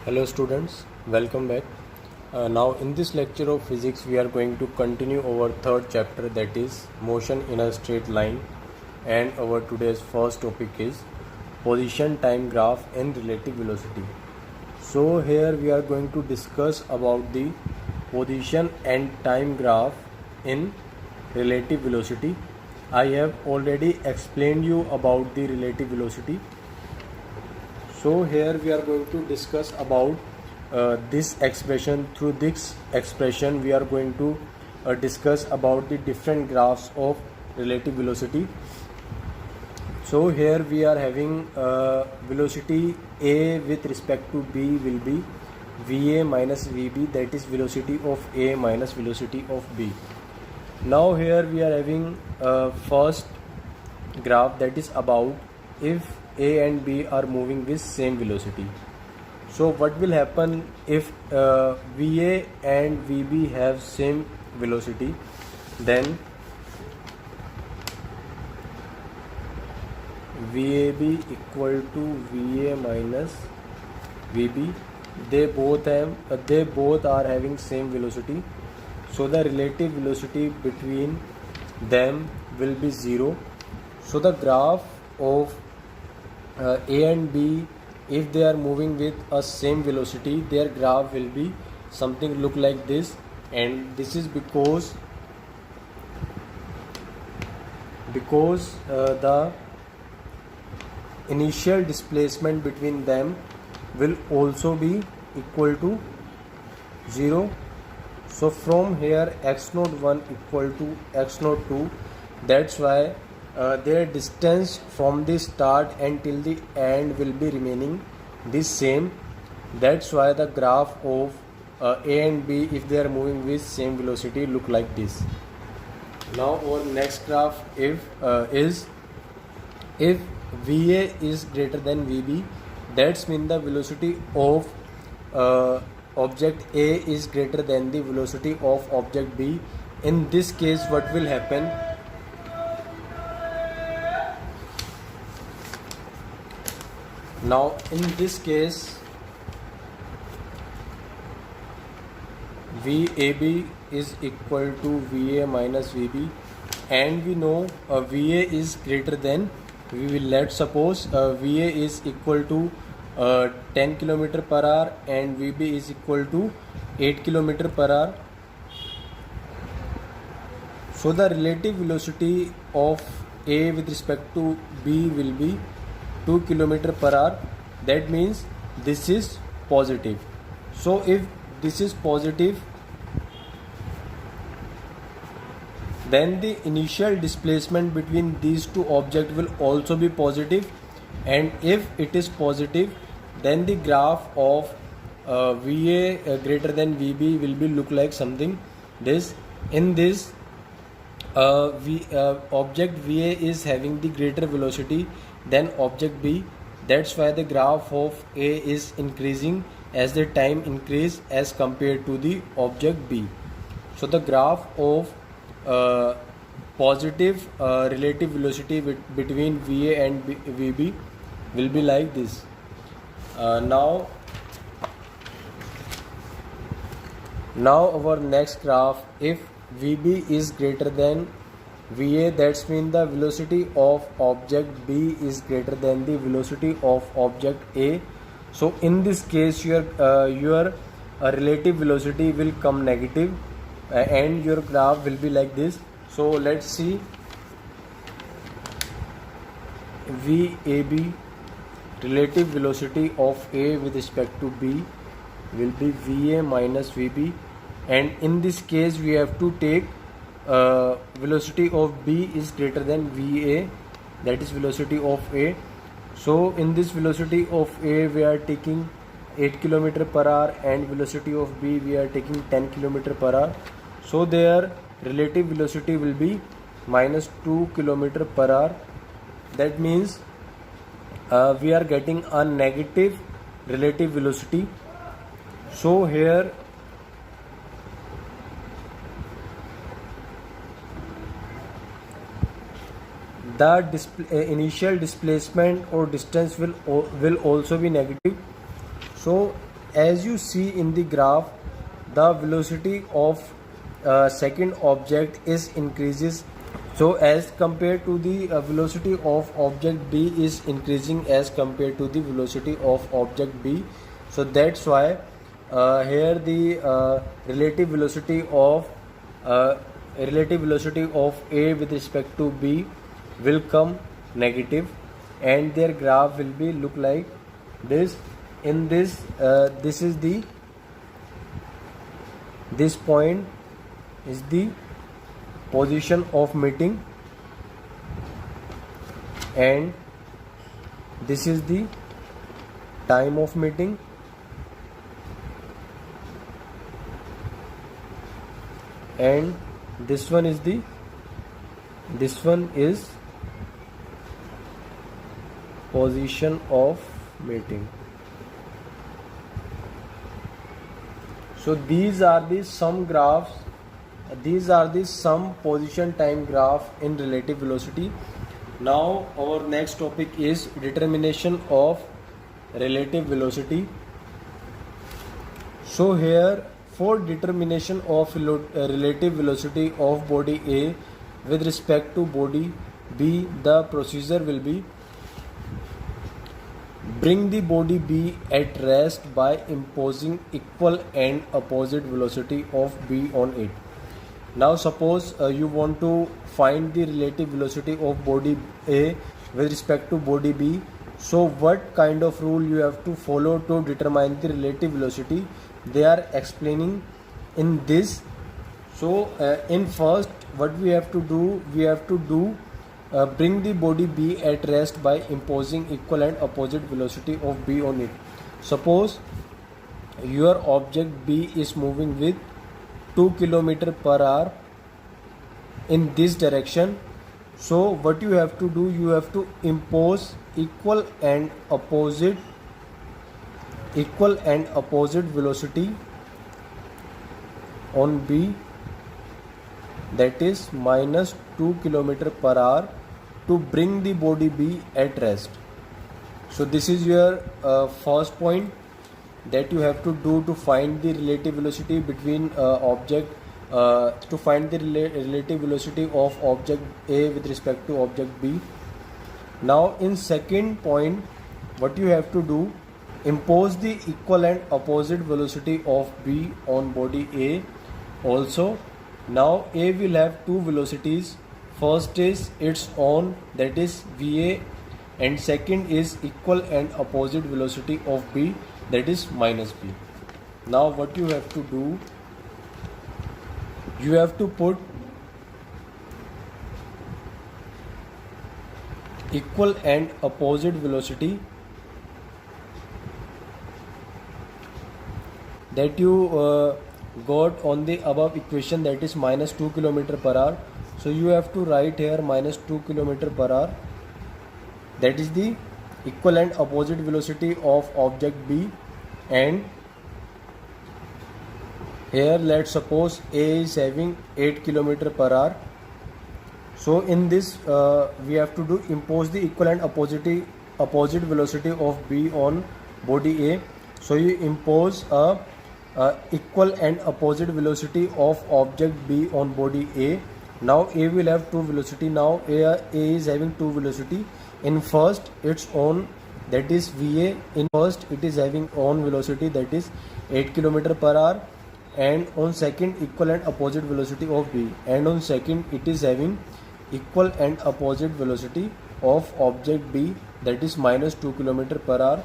Hello students, welcome back. Now in this lecture of physics we are going to continue our third chapter, that is motion in a straight line, and our today's first topic is position time graph and relative velocity. So here we are going to discuss about the position and time graph in relative velocity. I have already explained you about the relative velocity. So here we are going to discuss about this expression. Through this expression we are going to discuss about the different graphs of relative velocity. So here we are having velocity A with respect to B will be VA minus VB, that is velocity of A minus velocity of B. Now here we are having first graph, that is about if A and B are moving with same velocity. So what will happen if VA and VB have same velocity? Then VAB equal to VA minus VB. They both are having same velocity. So the relative velocity between them will be 0. So the graph of A and B, if they are moving with a same velocity, their graph will be something look like this, and this is because the initial displacement between them will also be equal to 0. So from here x01 equal to x02, that's why their distance from the start until the end will be remaining the same. That's why the graph of A and B, if they are moving with same velocity, look like this. Now our next graph is if VA is greater than VB, that's mean the velocity of object A is greater than the velocity of object B. In this case what will happen? Now in this case VAB is equal to VA minus VB, and we know VA is greater than, we will let's suppose VA is equal to 10 km per hour and VB is equal to 8 km per hour. So the relative velocity of A with respect to B will be 2 km per hour. That means this is positive. So if this is positive, then the initial displacement between these two objects will also be positive, and if it is positive, then the graph of VA greater than VB will be look like something this. In this object VA is having the greater velocity than object B. That's why the graph of A is increasing as the time increase as compared to the object B. So the graph of positive relative velocity between VA and VB will be like this. Now our next graph, if VB is greater than VA, that's mean the velocity of object B is greater than the velocity of object A. So in this case your relative velocity will come negative and your graph will be like this. So let's see, VAB, relative velocity of A with respect to B will be VA minus VB, and in this case we have to take velocity of B is greater than VA, that is velocity of A. So in this velocity of A we are taking 8 km per hour and velocity of B we are taking 10 km per hour. So their relative velocity will be minus 2 km per hour. That means we are getting a negative relative velocity. So here the initial displacement or distance will also be negative. So as you see in the graph, the velocity of second object is increases. So as compared to the velocity of object B is increasing as compared to the velocity of object B. So that's why here the relative velocity of A with respect to B will come negative, and their graph will be look like this. In this this point is the position of meeting, and this is the time of meeting, and this one is position of meeting. So these are the some graphs, these are the some position time graph in relative velocity. Now our next topic is determination of relative velocity. So here, for determination of relative velocity of body A with respect to body B, the procedure will be: bring the body B at rest by imposing equal and opposite velocity of B on it. Now suppose you want to find the relative velocity of body A with respect to body B. So what kind of rule you have to follow to determine the relative velocity? They are explaining in this. So in first, what we have to do, bring the body B at rest by imposing equal and opposite velocity of B on it. Suppose your object B is moving with 2 km/h in this direction. So what you have to do, you have to impose equal and opposite velocity on B, that is minus 2 km/h, to bring the body B at rest. So this is your first point that you have to do to find the relative velocity between to find the relative velocity of object A with respect to object B. Now in second point, what you have to do, impose the equal and opposite velocity of B on body A also. Now A will have two velocities. First is its own, that is VA, and second is equal and opposite velocity of B, that is minus B. Now what you have to do, you have to put equal and opposite velocity that you got on the above equation, that is minus 2 km/h. So you have to write here minus 2 km/h. That is the equal and opposite velocity of object B. And here let's suppose A is having 8 km/h. So in this we have to do impose the equal and opposite velocity of B on body A. So you impose a equal and opposite velocity of object B on body A. Now A will have two velocity. Now A is having two velocity. In first its own, that is VA. In first it is having own velocity, that is 8 km/h, and on second equal and opposite velocity of B, and on second it is having equal and opposite velocity of object B, that is minus 2 km/h.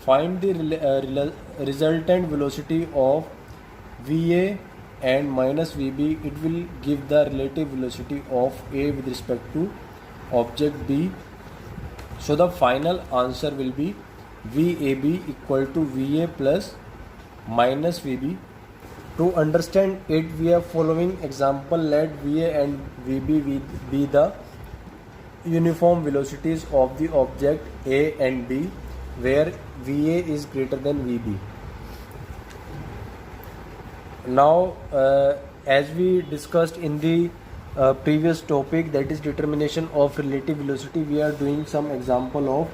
Find the resultant velocity of VA and minus VB. It will give the relative velocity of A with respect to object B. So the final answer will be VAB equal to VA plus minus VB. To understand it, we are following example. Let VA and VB be the uniform velocities of the object A and B, where VA is greater than VB. Now as we discussed in the previous topic, that is determination of relative velocity, we are doing some example of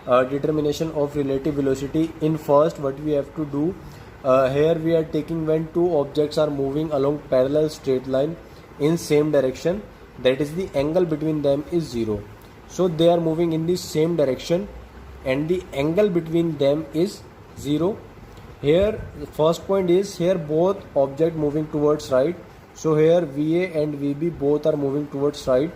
determination of relative velocity. In first, what we have to do, here we are taking when two objects are moving along parallel straight line in same direction, that is the angle between them is 0. So they are moving in the same direction and the angle between them is 0. Here first point is, here both object moving towards right, so here VA and VB both are moving towards right.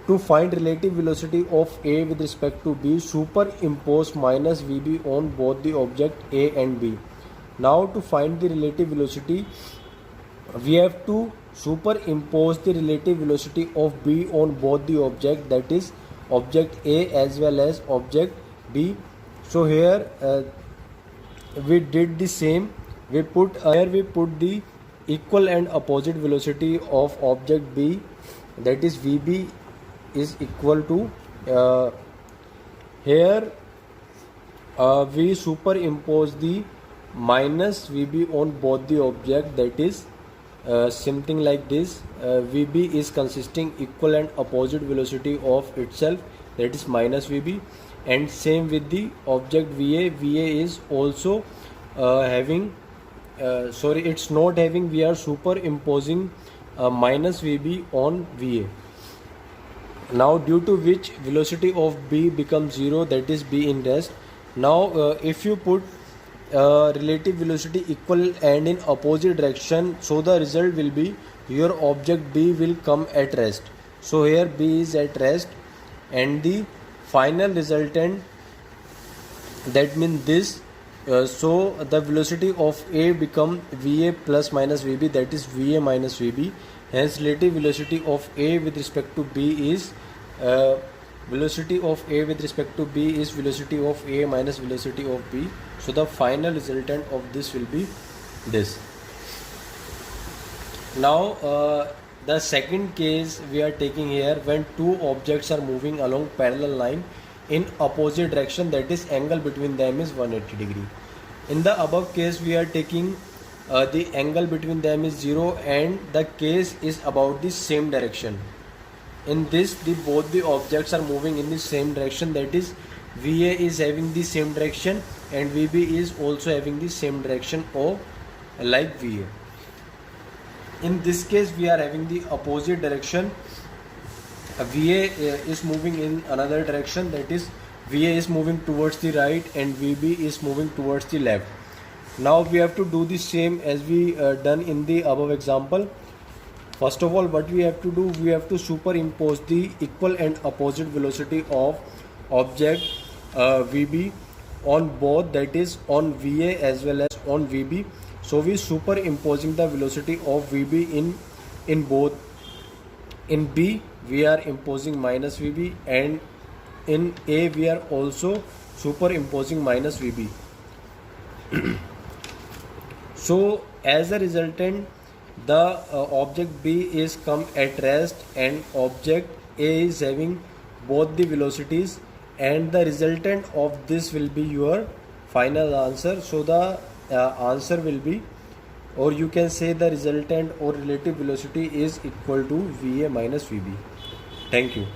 To find relative velocity of A with respect to B, superimpose minus VB on both the object A and B. Now to find the relative velocity, we have to superimpose the relative velocity of B on both the object, that is object A as well as object B. So here we did the same. We put the equal and opposite velocity of object B, that is VB is equal to here we superimpose the minus VB on both the object, that is something like this. VB is consisting equal and opposite velocity of itself, that is minus VB, and same with the object VA. VA is also having it's not having, we are superimposing minus VB on VA. Now due to which velocity of B becomes 0, that is B in rest. Now if you put relative velocity equal and in opposite direction, so the result will be your object B will come at rest. So here B is at rest and the final resultant, that means this, so the velocity of A become VA plus minus VB, that is VA minus VB. Hence relative velocity of A with respect to B is velocity of A with respect to B is velocity of A minus velocity of B. So the final resultant of this will be this. Now the second case we are taking here, when two objects are moving along parallel line in opposite direction, that is angle between them is 180 degree. In the above case we are taking the angle between them is 0 and the case is about the same direction. In this, both the objects are moving in the same direction, that is VA is having the same direction and VB is also having the same direction of like VA. In this case we are having the opposite direction. VA is moving in another direction, that is VA is moving towards the right and VB is moving towards the left. Now we have to do the same as we done in the above example. First of all, what we have to do, we have to superimpose the equal and opposite velocity of object VB on both, that is on VA as well as on VB. So we superimposing the velocity of VB in both. In B we are imposing minus VB and in A we are also superimposing minus VB. So as a resultant, the object B is come at rest and object A is having both the velocities, and the resultant of this will be your final answer. So the answer will be, or you can say the resultant or relative velocity is equal to VA minus VB. Thank you.